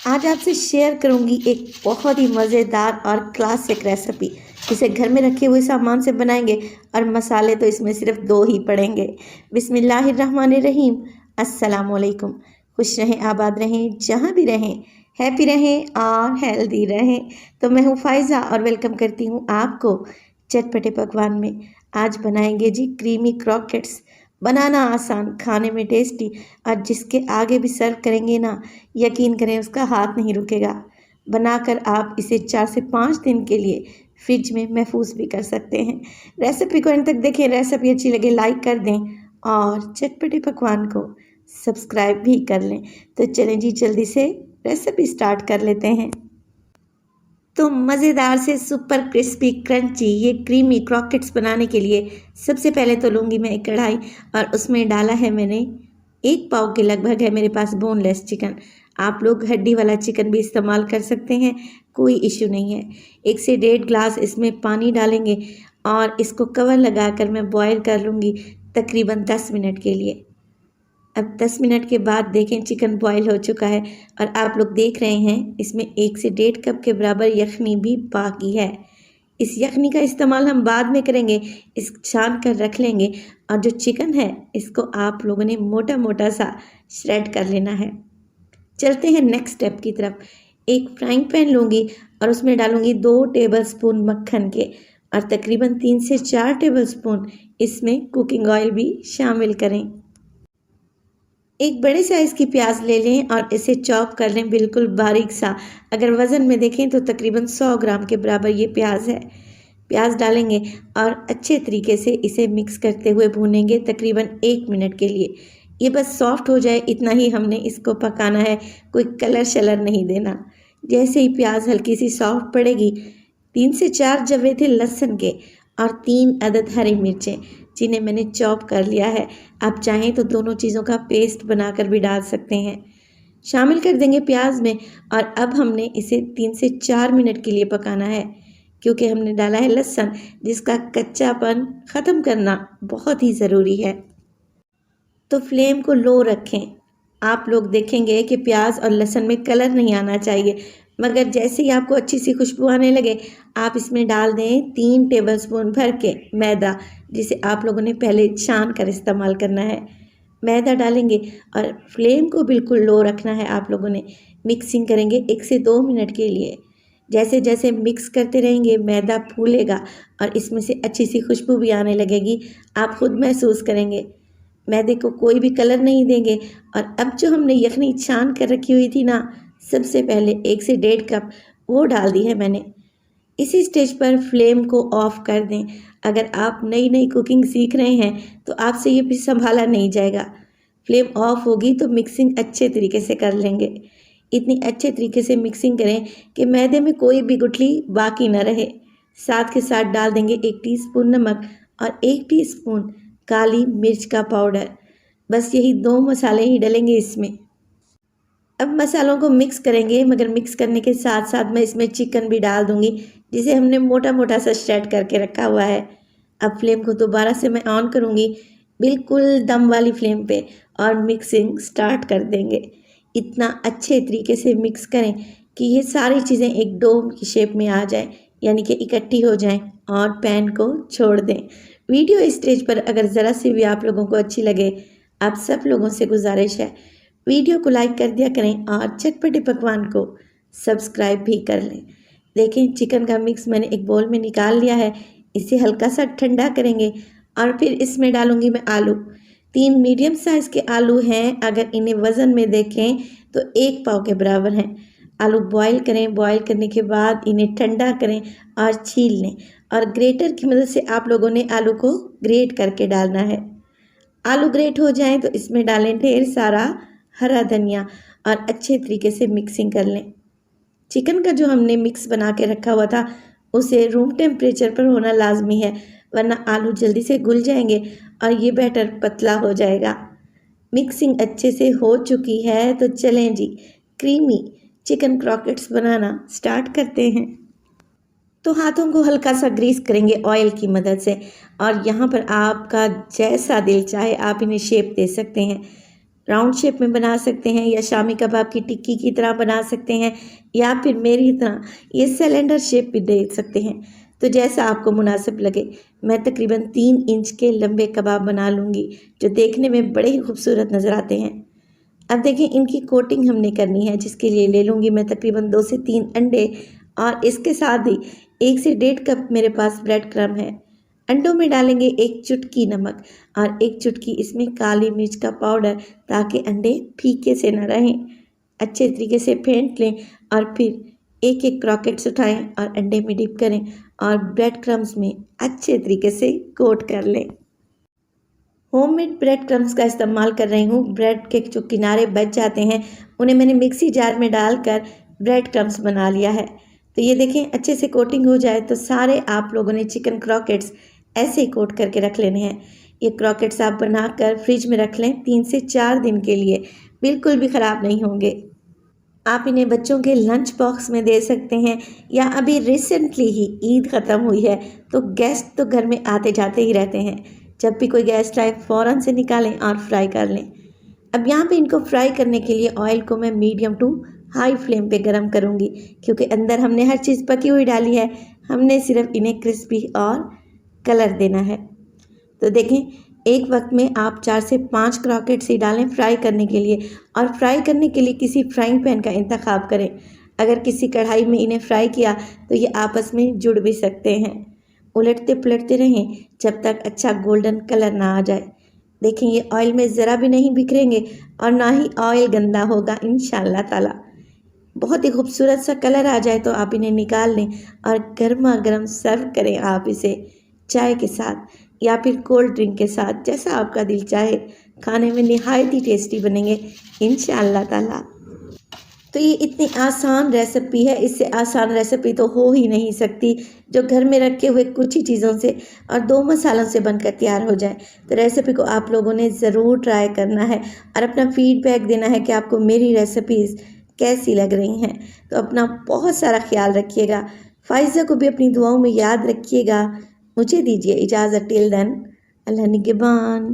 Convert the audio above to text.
आज आपसे शेयर करूंगी एक बहुत ही मज़ेदार और क्लासिक रेसिपी। इसे घर में रखे हुए सामान से बनाएंगे और मसाले तो इसमें सिर्फ दो ही पड़ेंगे। बिस्मिल्लाहिर्रहमानिर्रहीम। अस्सलाम वालेकुम। खुश रहें, आबाद रहें, जहाँ भी रहें, हैप्पी रहें और हेल्दी रहें। तो मैं हूँ फ़ाइज़ा और वेलकम करती हूँ आपको चटपटे पकवान में। आज बनाएंगे जी क्रीमी क्रॉकेट्स। बनाना आसान, खाने में टेस्टी, और जिसके आगे भी सर्व करेंगे ना, यकीन करें उसका हाथ नहीं रुकेगा। बनाकर आप इसे 4 से 5 दिन के लिए फ्रिज में महफूज भी कर सकते हैं। रेसिपी को अंत तक देखें। रेसिपी अच्छी लगे लाइक कर दें और चटपटे पकवान को सब्सक्राइब भी कर लें। तो चलें जी, जल्दी से रेसिपी स्टार्ट कर लेते हैं। तो मज़ेदार से सुपर क्रिस्पी क्रंची ये क्रीमी क्रॉकेट्स बनाने के लिए सबसे पहले तो लूँगी मैं एक कढ़ाई, और उसमें डाला है मैंने 1 पाव के लगभग है मेरे पास बोनलेस चिकन। आप लोग हड्डी वाला चिकन भी इस्तेमाल कर सकते हैं, कोई इशू नहीं है। 1 से 1.5 ग्लास इसमें पानी डालेंगे और इसको कवर लगाकर मैं बॉयल कर लूँगी तकरीबन 10 मिनट के लिए। अब 10 मिनट के बाद देखें चिकन बॉईल हो चुका है, और आप लोग देख रहे हैं इसमें 1 से 1.5 कप के बराबर यखनी भी बाकी है। इस यखनी का इस्तेमाल हम बाद में करेंगे, इस छान कर रख लेंगे। और जो चिकन है इसको आप लोगों ने मोटा मोटा सा श्रेड कर लेना है। चलते हैं नेक्स्ट स्टेप की तरफ। एक फ्राइंग पैन लूँगी और उसमें डालूँगी 2 टेबलस्पून मक्खन के, और तकरीबन 3 से 4 टेबलस्पून इसमें कुकिंग ऑयल भी शामिल करें। एक बड़े साइज़ की प्याज ले लें और इसे चॉप कर लें बिल्कुल बारीक सा। अगर वज़न में देखें तो तकरीबन 100 ग्राम के बराबर ये प्याज है। प्याज डालेंगे और अच्छे तरीके से इसे मिक्स करते हुए भूनेंगे तकरीबन 1 मिनट के लिए। ये बस सॉफ्ट हो जाए इतना ही हमने इसको पकाना है, कोई कलर शलर नहीं देना। जैसे ही प्याज हल्की सी सॉफ्ट पड़ेगी, 3 से 4 जवे थे लहसुन के और 3 अदद हरी मिर्चें जिन्हें मैंने चॉप कर लिया है। आप चाहें तो दोनों चीज़ों का पेस्ट बनाकर भी डाल सकते हैं, शामिल कर देंगे प्याज में। और अब हमने इसे 3 से 4 मिनट के लिए पकाना है, क्योंकि हमने डाला है लहसुन, जिसका कच्चापन ख़त्म करना बहुत ही ज़रूरी है। तो फ्लेम को लो रखें। आप लोग देखेंगे कि प्याज और लहसुन में कलर नहीं आना चाहिए, मगर जैसे ही आपको अच्छी सी खुशबू आने लगे, आप इसमें डाल दें 3 टेबलस्पून भर के मैदा, जिसे आप लोगों ने पहले छान कर इस्तेमाल करना है। मैदा डालेंगे और फ्लेम को बिल्कुल लो रखना है। आप लोगों ने मिक्सिंग करेंगे 1 से 2 मिनट के लिए। जैसे जैसे मिक्स करते रहेंगे मैदा फूलेगा और इसमें से अच्छी सी खुशबू भी आने लगेगी। आप खुद महसूस करेंगे। मैदे को कोई भी कलर नहीं देंगे। और अब जो हमने यखनी छान कर रखी हुई थी ना, सबसे पहले 1 से 1.5 कप वो डाल दी है मैंने। इसी स्टेज पर फ्लेम को ऑफ कर दें। अगर आप नई नई कुकिंग सीख रहे हैं तो आपसे ये फिर संभाला नहीं जाएगा। फ्लेम ऑफ होगी तो मिक्सिंग अच्छे तरीके से कर लेंगे। इतनी अच्छे तरीके से मिक्सिंग करें कि मैदे में कोई भी गुठली बाकी न रहे। साथ के साथ डाल देंगे 1 टीस्पून नमक और 1 टीस्पून काली मिर्च का पाउडर। बस यही 2 मसाले ही डलेंगे इसमें। अब मसालों को मिक्स करेंगे, मगर मिक्स करने के साथ साथ मैं इसमें चिकन भी डाल दूंगी, जिसे हमने मोटा मोटा सा श्रेड करके रखा हुआ है। अब फ्लेम को दोबारा से मैं ऑन करूंगी, बिल्कुल दम वाली फ्लेम पे, और मिक्सिंग स्टार्ट कर देंगे। इतना अच्छे तरीके से मिक्स करें कि ये सारी चीज़ें एक डोम की शेप में आ जाएं, यानी कि इकट्ठी हो जाएं, और पैन को छोड़ दें। वीडियो इस स्टेज पर अगर ज़रा सी भी आप लोगों को अच्छी लगे, आप सब लोगों से गुजारिश है वीडियो को लाइक कर दिया करें और चटपटे पकवान को सब्सक्राइब भी कर लें। देखें चिकन का मिक्स मैंने एक बोल में निकाल लिया है। इसे हल्का सा ठंडा करेंगे और फिर इसमें डालूंगी मैं आलू। 3 मीडियम साइज़ के आलू हैं। अगर इन्हें वज़न में देखें तो 1 पाव के बराबर हैं। आलू बॉईल करें। बॉईल करने के बाद इन्हें ठंडा करें और छील लें, और ग्रेटर की मदद से आप लोगों ने आलू को ग्रेट करके डालना है। आलू ग्रेट हो जाएं तो इसमें डालें ढेर सारा हरा धनिया और अच्छे तरीके से मिक्सिंग कर लें। चिकन का जो हमने मिक्स बना के रखा हुआ था उसे रूम टेम्परेचर पर होना लाजमी है, वरना आलू जल्दी से घुल जाएंगे और ये बैटर पतला हो जाएगा। मिक्सिंग अच्छे से हो चुकी है, तो चलें जी क्रीमी चिकन क्रॉकेट्स बनाना स्टार्ट करते हैं। तो हाथों को हल्का सा ग्रीस करेंगे ऑयल की मदद से, और यहाँ पर आपका जैसा दिल चाहे आप इन्हें शेप दे सकते हैं। राउंड शेप में बना सकते हैं या शामी कबाब की टिक्की की तरह बना सकते हैं या फिर मेरी तरह ये सिलेंडर शेप भी दे सकते हैं। तो जैसा आपको मुनासिब लगे। मैं तकरीबन 3 इंच के लंबे कबाब बना लूँगी जो देखने में बड़े ही खूबसूरत नज़र आते हैं। अब देखें इनकी कोटिंग हमने करनी है, जिसके लिए ले लूँगी मैं तकरीबन 2 से 3 अंडे और इसके साथ ही 1 से 1.5 कप मेरे पास ब्रेड क्रम्ब है। अंडों में डालेंगे 1 चुटकी नमक और 1 चुटकी इसमें काली मिर्च का पाउडर, ताकि अंडे फीके से न रहें। अच्छे तरीके से फेंट लें और फिर एक एक क्रॉकेट्स उठाएं और अंडे में डिप करें और ब्रेड क्रम्ब्स में अच्छे तरीके से कोट कर लें। होममेड ब्रेड क्रम्ब्स का इस्तेमाल कर रही हूँ। ब्रेड के जो किनारे बच जाते हैं उन्हें मैंने मिक्सी जार में डालकर ब्रेड क्रम्ब्स बना लिया है। तो ये देखें अच्छे से कोटिंग हो जाए तो सारे आप लोगों ने चिकन क्रॉकेट्स ऐसे ही कोट करके रख लेने हैं। ये क्रॉकेट्स आप बनाकर फ्रिज में रख लें 3 से 4 दिन के लिए, बिल्कुल भी ख़राब नहीं होंगे। आप इन्हें बच्चों के लंच बॉक्स में दे सकते हैं या अभी रिसेंटली ही ईद ख़त्म हुई है तो गेस्ट तो घर में आते जाते ही रहते हैं। जब भी कोई गेस्ट आए फ़ौरन से निकालें और फ्राई कर लें। अब यहाँ पे इनको फ्राई करने के लिए ऑयल को मैं मीडियम टू हाई फ्लेम पे गरम करूँगी, क्योंकि अंदर हमने हर चीज़ पकी हुई डाली है। हमने सिर्फ इन्हें क्रिस्पी और कलर देना है। तो देखें एक वक्त में आप 4 से 5 क्रॉकेट्स ही डालें फ्राई करने के लिए, और फ्राई करने के लिए किसी फ्राइंग पैन का इंतखाब करें। अगर किसी कढ़ाई में इन्हें फ्राई किया तो ये आपस में जुड़ भी सकते हैं। उलटते पलटते रहें जब तक अच्छा गोल्डन कलर ना आ जाए। देखें ये ऑयल में ज़रा भी नहीं बिखरेंगे और ना ही ऑयल गंदा होगा इंशाअल्लाह ताला। बहुत ही खूबसूरत सा कलर आ जाए तो आप इन्हें निकाल लें और गर्मा गर्म सर्व करें। आप इसे चाय के साथ या फिर कोल्ड ड्रिंक के साथ, जैसा आपका दिल चाहे। खाने में निहायत ही टेस्टी बनेंगे इंशाअल्लाह ताला। तो ये इतनी आसान रेसिपी है, इससे आसान रेसिपी तो हो ही नहीं सकती, जो घर में रखे हुए कुछ ही चीज़ों से और 2 मसालों से बनकर तैयार हो जाए। तो रेसिपी को आप लोगों ने ज़रूर ट्राई करना है और अपना फीडबैक देना है कि आपको मेरी रेसिपीज़ कैसी लग रही हैं। तो अपना बहुत सारा ख्याल रखिएगा। फ़ाइज़ा को भी अपनी दुआओं में याद रखिएगा। मुझे दीजिए इजाज़त। टिल देन, अल्लाह निगहबान।